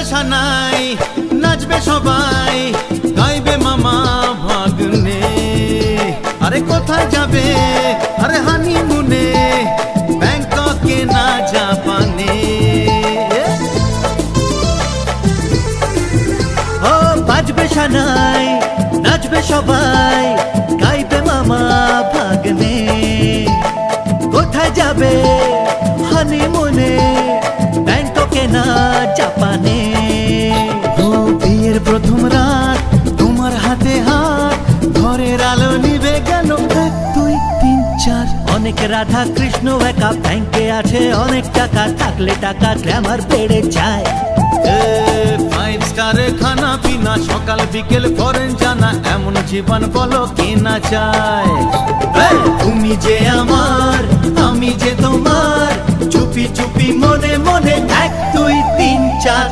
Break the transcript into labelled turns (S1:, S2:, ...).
S1: সানাই, নাচবে সবাই, গাইবে মামা ভাগ্নে। আরে কোথায় যাবে, আরে হানিমুনে, ব্যাংককে না জাপানে। ও বাজবে সানাই, নাচবে সবাই, গাইবে মামা ভাগ্নে। কোথায় যাবে হানিমুনে, ব্যাংককে না জাপানে। ও বিয়ের প্রথম রাত, তোমার হাতে হাত, ঘরের আলো নিভে গেল 1 2 3 4। অনেক রাধা কৃষ্ণ একা, ব্যাংকে আছে অনেক টাকা, থাকলে টাকা গ্ল্যামার বেড়ে যায়। 5 স্টারে খানা পিনা, সকাল বিকেল ফরেন জানা, এমন জীবন বলো কে না চায়। তুমি যে আমার, আমি যে তোমার, চুপি চুপি মনে মনে 1 2 3 4।